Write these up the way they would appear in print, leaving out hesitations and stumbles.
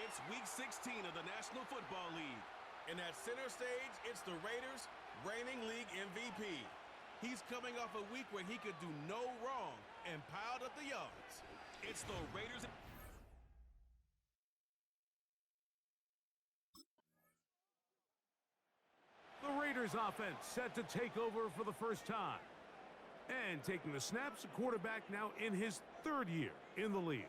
It's Week 16 of the National Football League. And at center stage, it's the Raiders' reigning league MVP. He's coming off a week where he could do no wrong and piled up the yards. It's the Raiders. The Raiders offense set to take over for the first time. And taking the snaps, a quarterback now in his third year in the league.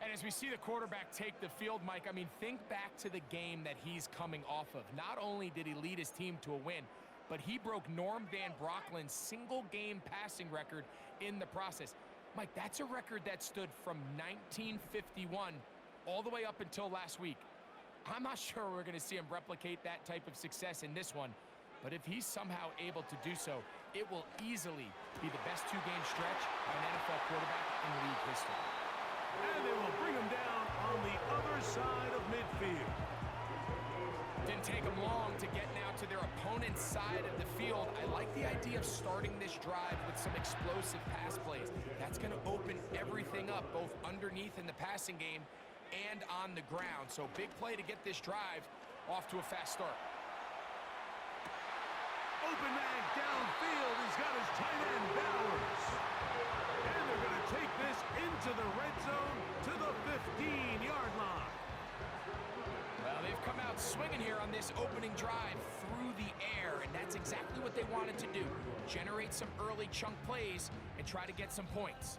And as we see the quarterback take the field, Mike, I mean, think back to the game that he's coming off of. Not only did he lead his team to a win, but he broke Norm Van Brocklin's single-game passing record in the process. Mike, that's a record that stood from 1951 all the way up until last week. I'm not sure we're going to see him replicate that type of success in this one, but if he's somehow able to do so, it will easily be the best two-game stretch by an NFL quarterback in league history. And they will bring him down on the other side of midfield. Didn't take them long to get now to their opponent's side of the field. I like the idea of starting this drive with some explosive pass plays. That's going to open everything up, both underneath in the passing game and on the ground. So big play to get this drive off to a fast start. Open man downfield. He's got his tight end, Bowers. And they're going to take this into the red zone to the 15-yard line. Well, they've come out swinging here on this opening drive through the air, and that's exactly what they wanted to do. Generate some early chunk plays and try to get some points.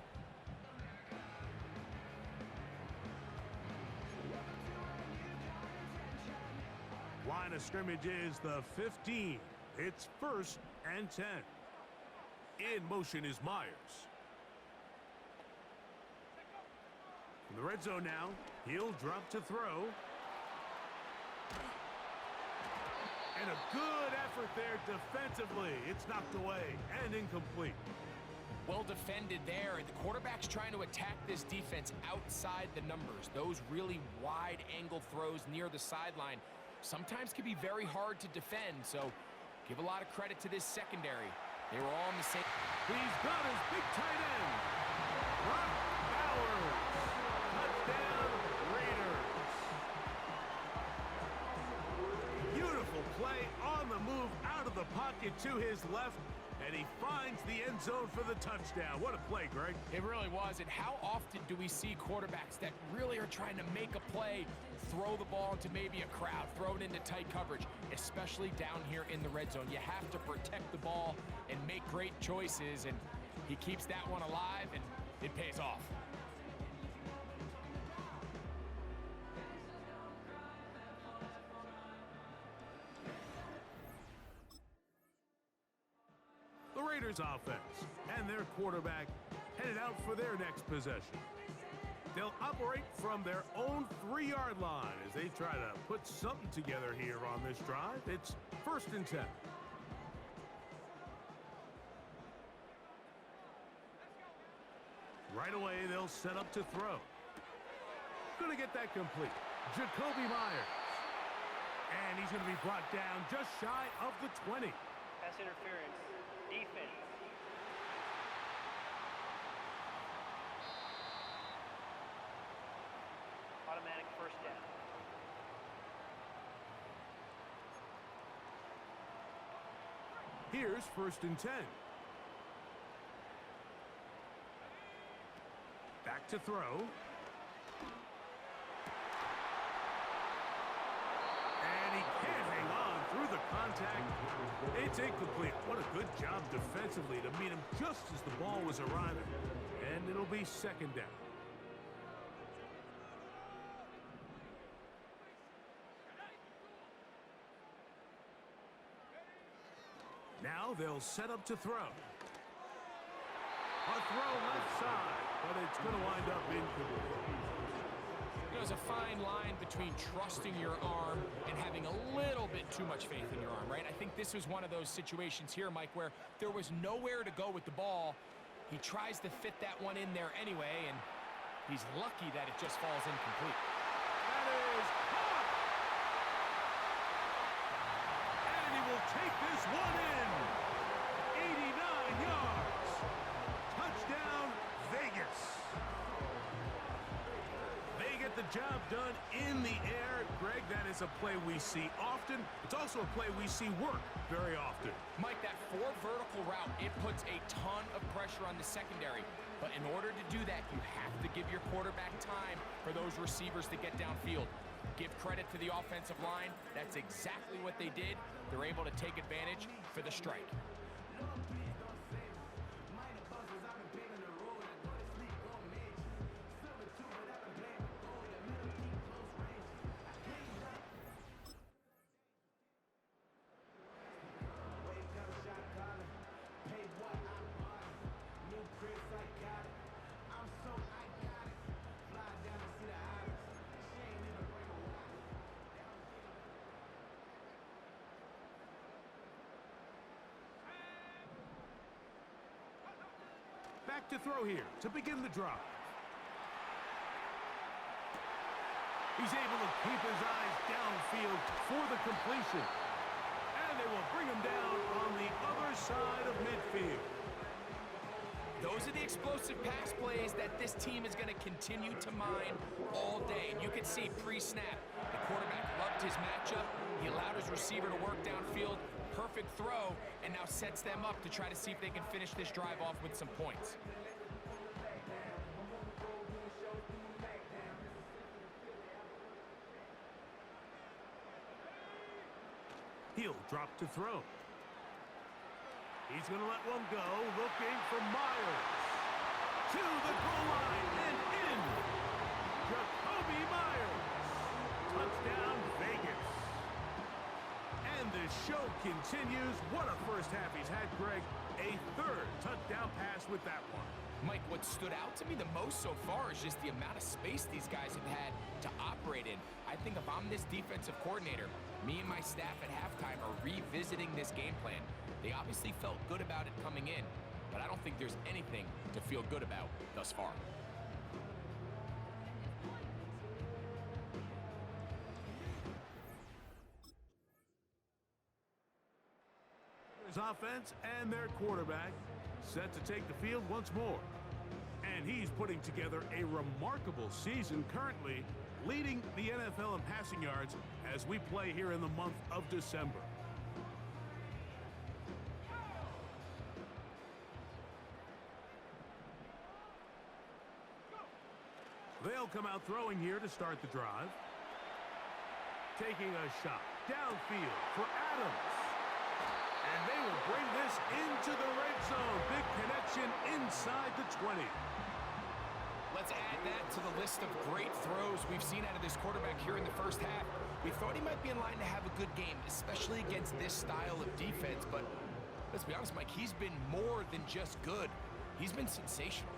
Line of scrimmage is the 15. It's 1st and 10. In motion is Myers. In the red zone now, he'll drop to throw. And a good effort there defensively. It's knocked away and incomplete. Well defended there. The quarterback's trying to attack this defense outside the numbers. Those really wide angle throws near the sideline sometimes can be very hard to defend, so give a lot of credit to this secondary. They were all on the same. He's got his big tight end. Brock Bowers. Touchdown, Raiders. Beautiful play on the move out of the pocket to his left, and he finds the end zone for the touchdown. What a play, Greg. It really was, and how often do we see quarterbacks that really are trying to make a play, throw the ball into maybe a crowd, throw it into tight coverage, especially down here in the red zone. You have to protect the ball and make great choices, and he keeps that one alive, and it pays off. The Raiders offense and their quarterback headed out for their next possession. They'll operate from their own 3-yard line as they try to put something together here on this drive. It's 1st and 10. Right away, they'll set up to throw. Going to get that complete. Jacoby Myers. And he's going to be brought down just shy of the 20. Pass interference. Defense. Automatic first down. Here's 1st and 10. Back to throw. And he can't hang on through the contact. It's incomplete. What a good job defensively to meet him just as the ball was arriving. And it'll be 2nd down. Now they'll set up to throw. A throw left side, but it's going to wind up incomplete. There's a fine line between trusting your arm and having a little bit too much faith in your arm, right? I think this was one of those situations here, Mike, where there was nowhere to go with the ball. He tries to fit that one in there anyway, and he's lucky that it just falls incomplete. That is caught! And he will take this one in. 89 yards. Touchdown, Vegas. They get the job done in the air. Greg, that is a play we see often. It's also a play we see work very often. Mike, that 4 vertical route, it puts a ton of pressure on the secondary. But in order to do that, you have to give your quarterback time for those receivers to get downfield. Give credit to the offensive line. That's exactly what they did. They're able to take advantage for the strike. Back to throw here to begin the drive. He's able to keep his eyes downfield for the completion. And they will bring him down on the other side of midfield. Those are the explosive pass plays that this team is going to continue to mine all day. And you can see pre-snap, the quarterback loved his matchup. He allowed his receiver to work downfield. Perfect throw, and now sets them up to try to see if they can finish this drive off with some points. He'll drop to throw. He's going to let one go, looking for Myers. To the goal line and in. Jacoby Myers. Touchdown, Vegas. And the show continues. What a first half he's had, Greg. A third touchdown pass with that one. Mike, what stood out to me the most so far is just the amount of space these guys have had to operate in. I think if I'm this defensive coordinator, me and my staff at halftime are revisiting this game plan. They obviously felt good about it coming in, but I don't think there's anything to feel good about thus far. His offense and their quarterback set to take the field once more. And he's putting together a remarkable season, currently leading the NFL in passing yards as we play here in the month of December. They'll come out throwing here to start the drive. Taking a shot downfield for Adams. And they will bring this into the red zone. Big connection inside the 20. Let's add that to the list of great throws we've seen out of this quarterback here in the first half. We thought he might be in line to have a good game, especially against this style of defense. But let's be honest, Mike, he's been more than just good. He's been sensational.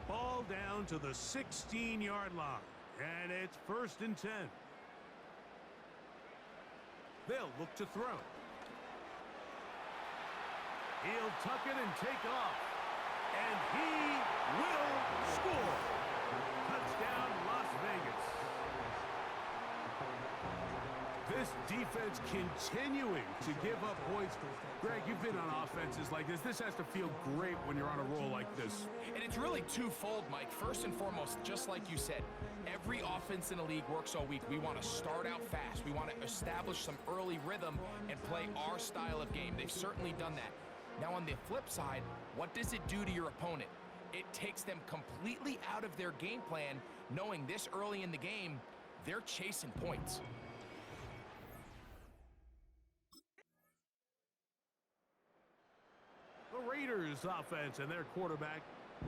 Ball down to the 16-yard line. And it's 1st and 10. They'll look to throw. He'll tuck it and take off. And he will score. Touchdown, Las Vegas. This defense continuing to give up points. Greg, you've been on offenses like this. This has to feel great when you're on a roll like this. And it's really twofold, Mike. First and foremost, just like you said, every offense in the league works all week. We want to start out fast. We want to establish some early rhythm and play our style of game. They've certainly done that. Now, on the flip side, what does it do to your opponent? It takes them completely out of their game plan, knowing this early in the game, they're chasing points. The Raiders offense and their quarterback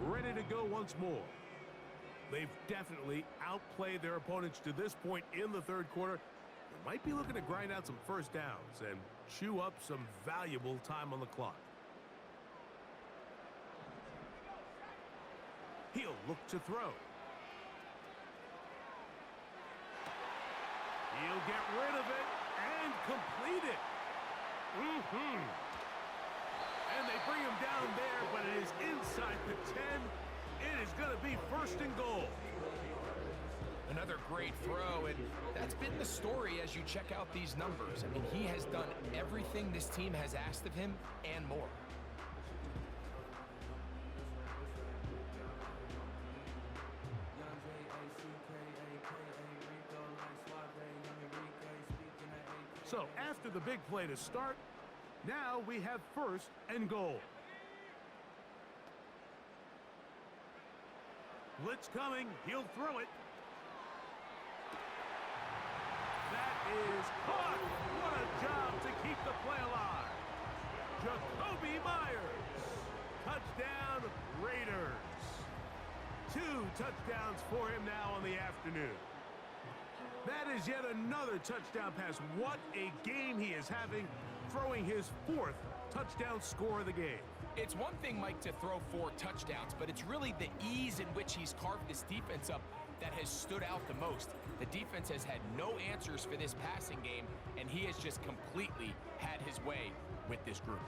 ready to go once more. They've definitely outplayed their opponents to this point in the third quarter. They might be looking to grind out some first downs and chew up some valuable time on the clock. He'll look to throw. He'll get rid of it and complete it. And they bring him down there, but it is inside the 10. It is going to be 1st and goal. Another great throw, and that's been the story as you check out these numbers. I mean, he has done everything this team has asked of him and more. So after the big play to start, now we have 1st and goal. Blitz coming. He'll throw it. That is caught. What a job to keep the play alive. Jacoby Myers. Touchdown, Raiders. 2 touchdowns for him now on the afternoon. That is yet another touchdown pass. What a game he is having, throwing his 4th touchdown score of the game. It's one thing, Mike, to throw 4 touchdowns, but it's really the ease in which he's carved this defense up that has stood out the most. The defense has had no answers for this passing game, and he has just completely had his way with this group.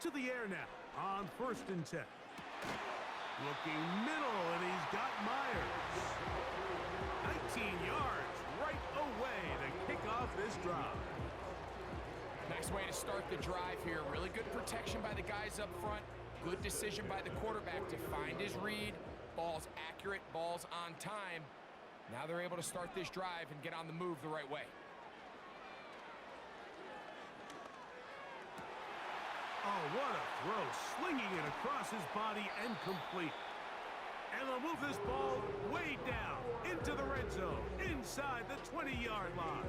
To the air now on 1st and 10. Looking middle, and he's got Myers. 19 yards right away to kick off this drive. Nice way to start the drive here. Really good protection by the guys up front. Good decision by the quarterback to find his read. Ball's accurate, ball's on time. Now they're able to start this drive and get on the move the right way. Oh, what a throw. Slinging it across his body and complete. And they'll move this ball way down into the red zone, inside the 20-yard line.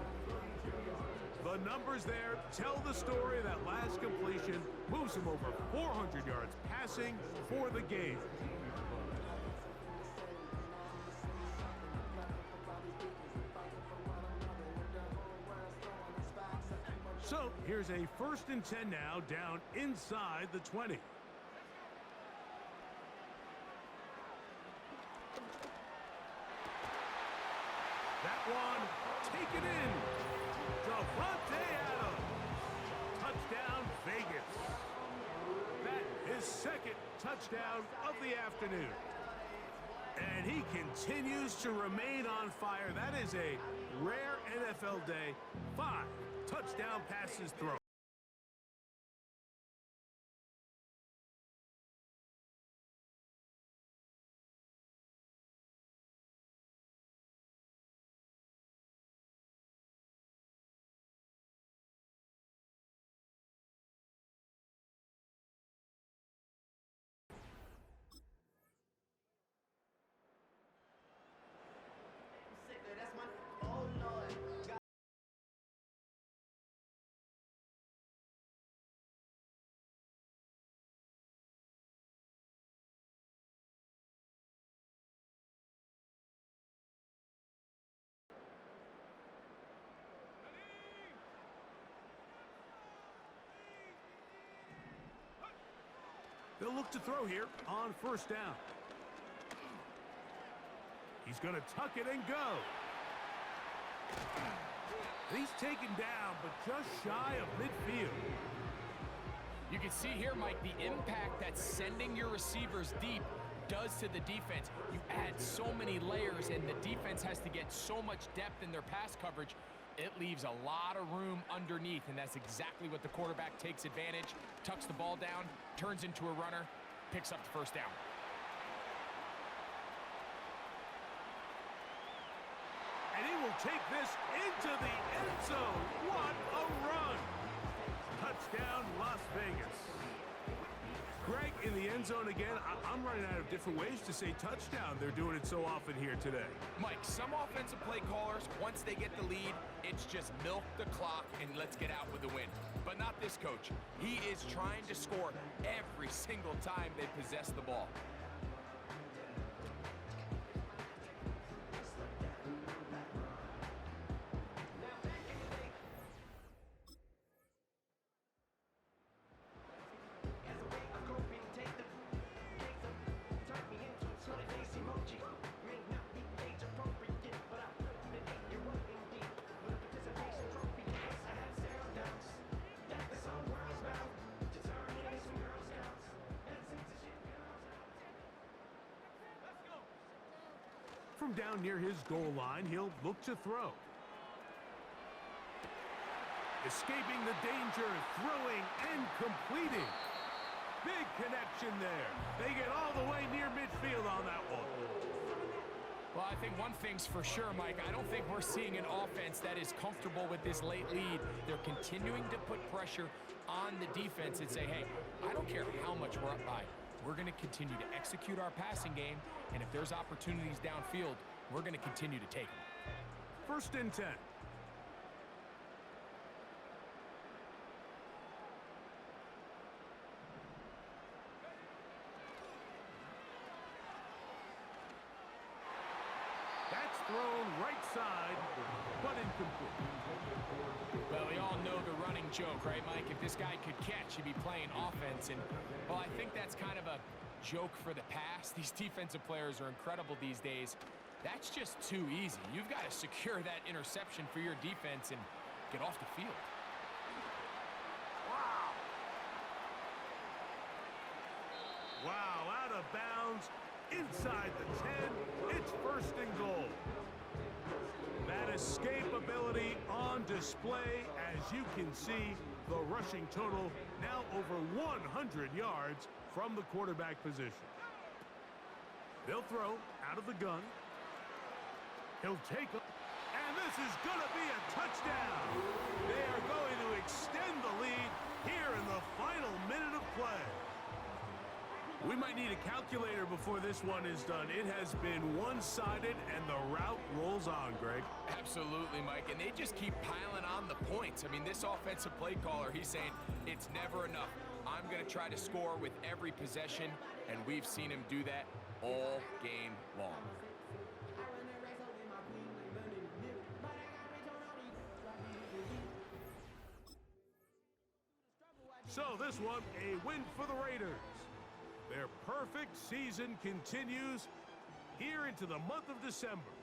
The numbers there tell the story. That last completion moves him over 400 yards passing for the game. So here's a 1st and 10 now, down inside the 20. That one taken in. Devontae Adams. Touchdown, Vegas. That is 2nd touchdown of the afternoon. And he continues to remain on fire. That is a rare NFL day. 5 touchdown passes thrown. They'll look to throw here on 1st down. He's going to tuck it and go. He's taken down, but just shy of midfield. You can see here, Mike, the impact that sending your receivers deep does to the defense. You add so many layers, and the defense has to get so much depth in their pass coverage. It leaves a lot of room underneath, and that's exactly what the quarterback takes advantage, tucks the ball down, turns into a runner, picks up the 1st down. And he will take this into the end zone. What a run! Touchdown, Las Vegas. Greg, in the end zone again. I'm running out of different ways to say touchdown. They're doing it so often here today. Mike, some offensive play callers, once they get the lead, it's just milk the clock and let's get out with the win. But not this coach. He is trying to score every single time they possess the ball. From down near his goal line, he'll look to throw. Escaping the danger, throwing and completing. Big connection there. They get all the way near midfield on that one. Well, I think one thing's for sure, Mike. I don't think we're seeing an offense that is comfortable with this late lead. They're continuing to put pressure on the defense and say, hey, I don't care how much we're up by. We're going to continue to execute our passing game, and if there's opportunities downfield, we're going to continue to take them. 1st and 10. That's thrown right side, but incomplete. Well, we all know the running joke, right, Mike? If this guy could catch, he'd be playing offense. And, well, I think that's kind of a joke for the past. These defensive players are incredible these days. That's just too easy. You've got to secure that interception for your defense and get off the field. Wow. Wow, out of bounds, inside the 10. It's 1st and goal. That escape ability on display. As you can see, the rushing total now over 100 yards from the quarterback position. They'll throw out of the gun. He'll take up, and this is going to be a touchdown. They are going to extend the lead here in the final minute of play. We might need a calculator before this one is done. It has been one-sided, and the route rolls on, Greg. Absolutely, Mike, and they just keep piling on the points. I mean, this offensive play caller, he's saying it's never enough. I'm going to try to score with every possession, and we've seen him do that all game long. So this one, a win for the Raiders. Their perfect season continues here into the month of December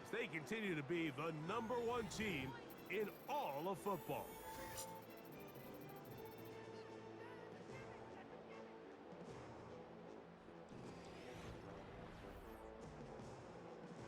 as they continue to be the #1 team in all of football.